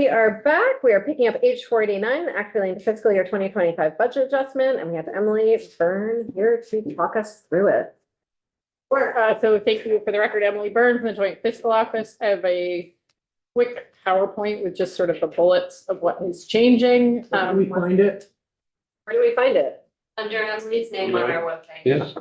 we are back. We are picking up page 489, actually fiscal year 2025 budget adjustment, and we have Emily Byrne here to talk us through it. So thank you. For the record, Emily Byrne from the Joint Fiscal Office. I have a quick PowerPoint with just sort of the bullets of what is changing. Where do we find it? Where do we find it? Under Emily's name on our webpage. Yeah.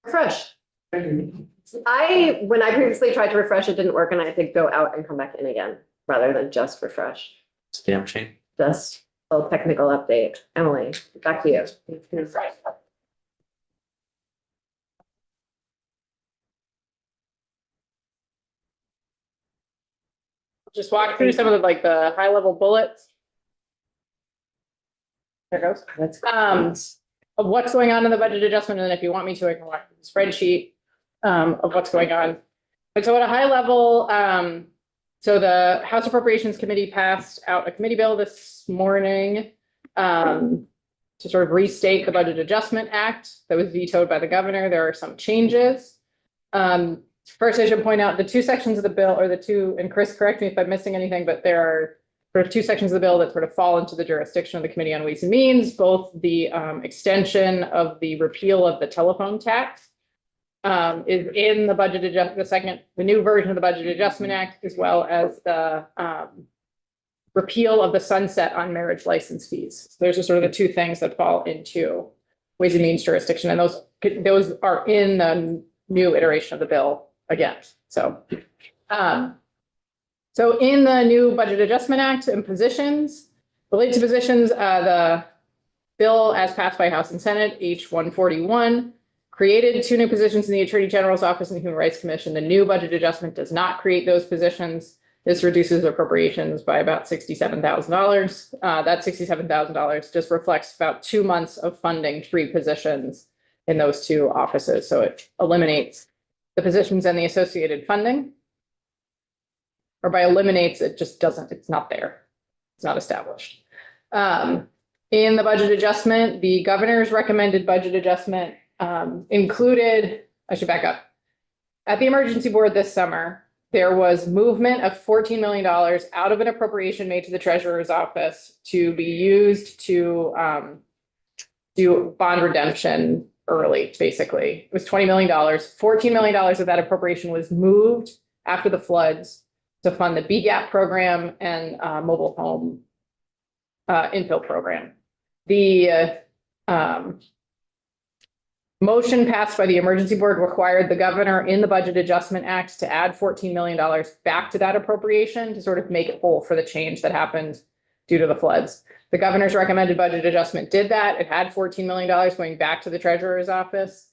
Refresh. When I previously tried to refresh, it didn't work, and I had to go out and come back in again, rather than just refresh. Stamp chain. Just a little technical update. Emily, back to you. Just walk through some of the high level bullets. There goes. Of what's going on in the budget adjustment, and then if you want me to, I can walk through the spreadsheet of what's going on. But so at a high level, so the House Appropriations Committee passed out a committee bill this morning to sort of restate the Budget Adjustment Act that was vetoed by the governor. There are some changes. First, I should point out the two sections of the bill, or the two, and Chris, correct me if I'm missing anything, but there are sort of two sections of the bill that sort of fall into the jurisdiction of the Committee on Ways and Means, both the extension of the repeal of the telephone tax is in the budget the new version of the Budget Adjustment Act, as well as the repeal of the sunset on marriage license fees. So those are sort of the two things that fall into Ways and Means jurisdiction, and those are in the new iteration of the bill again. So in the new Budget Adjustment Act and positions, related to positions, the bill as passed by House and Senate, H-141, created two new positions in the Attorney General's Office and the Human Rights Commission. The new budget adjustment does not create those positions. This reduces appropriations by about $67,000. That $67,000 just reflects about 2 months of funding 3 positions in those 2 offices. So it eliminates the positions and the associated funding. Or by eliminates, it just doesn't, it's not there. It's not established. In the budget adjustment, the governor's recommended budget adjustment included, I should back up. At the emergency board this summer, there was movement of $14 million out of an appropriation made to the treasurer's office to be used to do bond redemption early, basically. It was $20 million. $14 million of that appropriation was moved after the floods to fund the BGAP program and mobile home infill program. The motion passed by the emergency board required the governor in the Budget Adjustment Act to add $14 million back to that appropriation to sort of make it whole for the change that happened due to the floods. The governor's recommended budget adjustment did that. It had $14 million going back to the treasurer's office.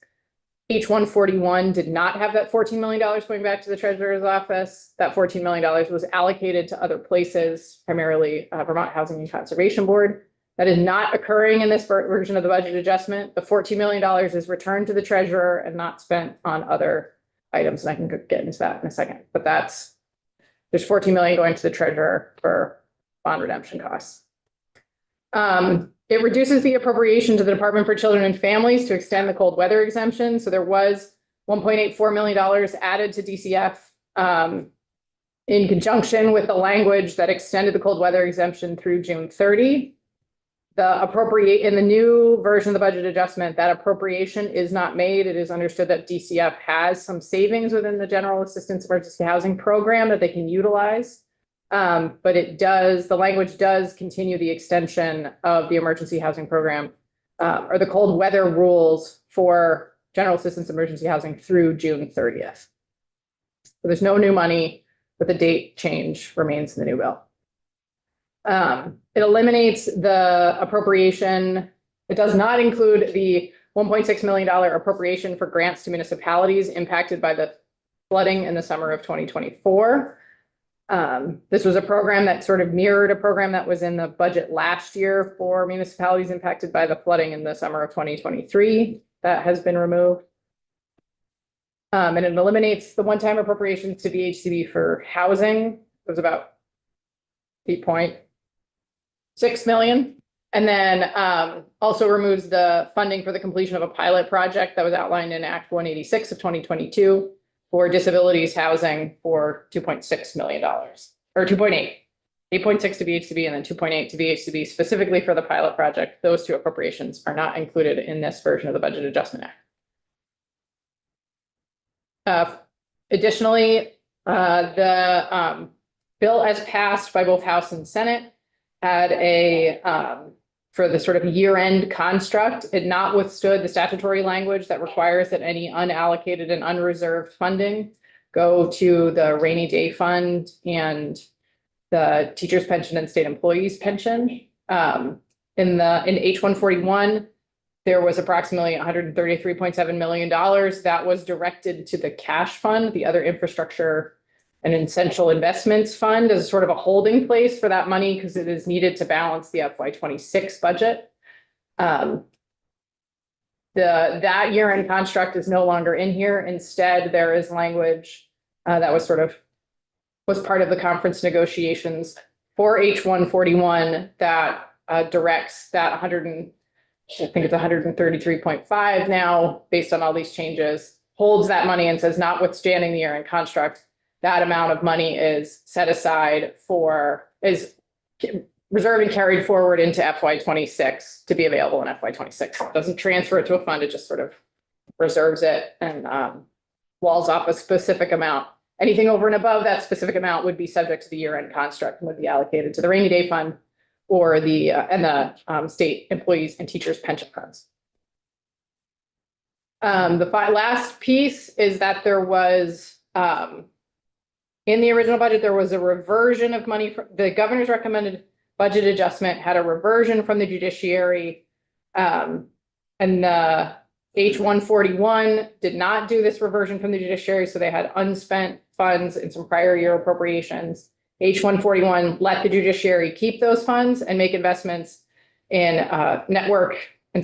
H-141 did not have that $14 million going back to the treasurer's office. That $14 million was allocated to other places, primarily Vermont Housing and Conservation Board. That is not occurring in this version of the budget adjustment. The $14 million is returned to the treasurer and not spent on other items. And I can get into that in a second, but there's $14 million going to the treasurer for bond redemption costs. It reduces the appropriation to the Department for Children and Families to extend the cold weather exemption. So there was $1.84 million added to DCF in conjunction with the language that extended the cold weather exemption through June 30. In the new version of the budget adjustment, that appropriation is not made. It is understood that DCF has some savings within the General Assistance Emergency Housing Program that they can utilize. But the language does continue the extension of the emergency housing program or the cold weather rules for General Assistance Emergency Housing through June 30th. So there's no new money, but the date change remains in the new bill. It eliminates the appropriation. It does not include the $1.6 million appropriation for grants to municipalities impacted by the flooding in the summer of 2024. This was a program that sort of mirrored a program that was in the budget last year for municipalities impacted by the flooding in the summer of 2023. That has been removed. And it eliminates the one-time appropriations to VHCB for housing. It was about $8.6 million. And then also removes the funding for the completion of a pilot project that was outlined in Act 186 of 2022 for disabilities housing for $2.6 million or 2.8. 8.6 to VHCB and then 2.8 to VHCB specifically for the pilot project. Those two appropriations are not included in this version of the Budget Adjustment Act. Additionally, the bill as passed by both House and Senate had a, for the sort of year-end construct, it not withstood the statutory language that requires that any unallocated and unreserved funding go to the rainy day fund and the teacher's pension and state employees pension. In H-141, there was approximately $133.7 million that was directed to the cash fund, the other infrastructure and essential investments fund, as sort of a holding place for that money because it is needed to balance the FY26 budget. That year-end construct is no longer in here. Instead, there is language that was part of the conference negotiations for H-141 that directs that I think it's 133.5 now, based on all these changes, holds that money and says, notwithstanding the year-end construct, that amount of money is set aside is reserved and carried forward into FY26 to be available in FY26. It doesn't transfer it to a fund, it just sort of reserves it and walls off a specific amount. Anything over and above that specific amount would be subject to the year-end construct and would be allocated to the rainy day fund or the state employees and teachers pension funds. The last piece is that there was, in the original budget, there was a reversion of money. The governor's recommended budget adjustment had a reversion from the judiciary. And the H-141 did not do this reversion from the judiciary, so they had unspent funds in some prior year appropriations. H-141 let the judiciary keep those funds and make investments in network and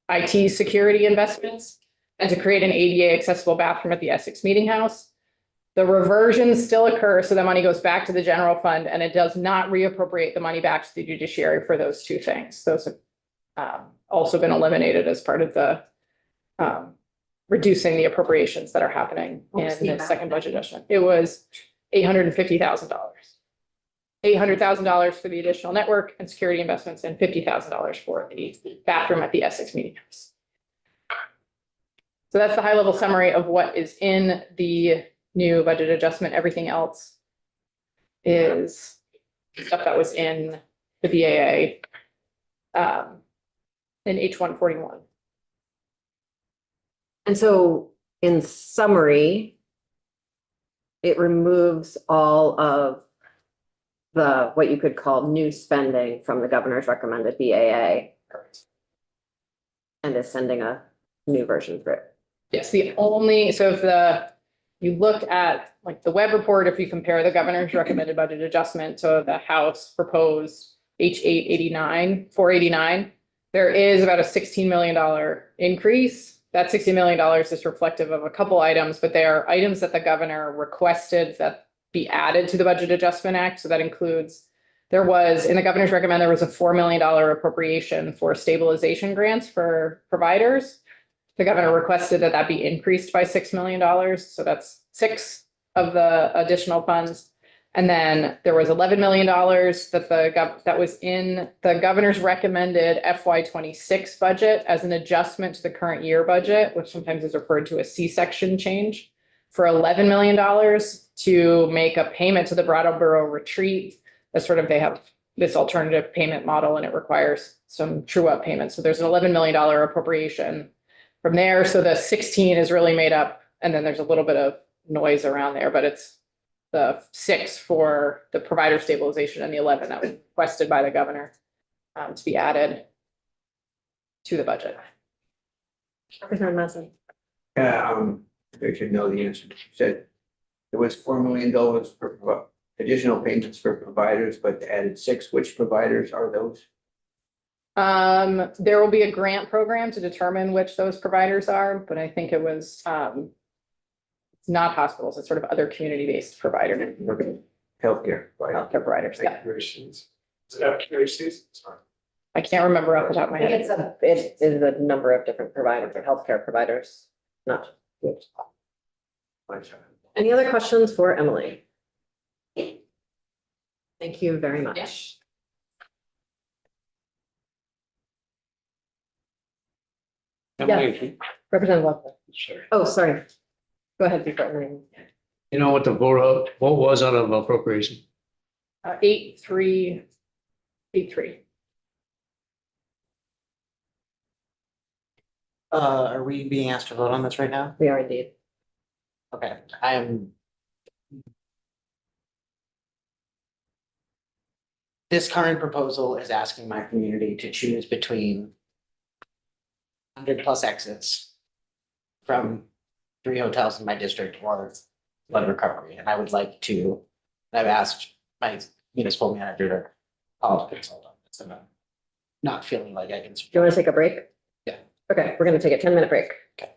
IT security investments and to create an ADA accessible bathroom at the Essex Meeting House. The reversions still occur, so the money goes back to the general fund and it does not reappropriate the money back to the judiciary for those two things. Those have also been eliminated as part of the reducing the appropriations that are happening in the second budget adjustment. It was $850,000. $800,000 for the additional network and security investments and $50,000 for the bathroom at the Essex Meeting House. So that's the high level summary of what is in the new budget adjustment. Everything else is stuff that was in the BAA in H-141. And so in summary, it removes all of the, what you could call new spending from the governor's recommended BAA. And is sending a new version through. Yes, so if you look at like the web report, if you compare the governor's recommended budget adjustment to the House proposed H-889, 489, there is about a $16 million increase. That $60 million is reflective of a couple items, but they are items that the governor requested that be added to the Budget Adjustment Act. So that includes, in the governor's recommend, there was a $4 million appropriation for stabilization grants for providers. The governor requested that be increased by $6 million. So that's 6 of the additional funds. And then there was $11 million that was in the governor's recommended FY26 budget as an adjustment to the current year budget, which sometimes is referred to as C-section change, for $11 million to make a payment to the Brattleboro Retreat. That's they have this alternative payment model and it requires some true up payments. So there's an $11 million appropriation from there. So the 16 is really made up. And then there's a little bit of noise around there, but it's the 6 for the provider stabilization and the 11 that was requested by the governor to be added to the budget. Representative Massey. I should know the answer. You said there was $4 million for additional payments for providers, but added 6. Which providers are those? There will be a grant program to determine which those providers are, but I think it was it's not hospitals, it's sort of other community-based providers. Healthcare. Healthcare providers, yeah. Is it FQHCs? Sorry. I can't remember off the top of my I think head. it is a number of different providers or healthcare providers, not. Any other questions for Emily? Thank you very much. Emily, Representative Walker. sorry. Oh, sorry. Go ahead, before. You know what the vote was out of appropriation? 8383. Are we being asked to vote on this right now? We are indeed. Okay, I am. This current proposal is asking my community to choose between 100+ exits from 3 hotels in my district or flood recovery, and I would like to, I've asked my municipal manager to call a consultant, so I'm not feeling like I can. Do you want to take a break? Yeah. Okay, we're gonna take a 10-minute break. Okay.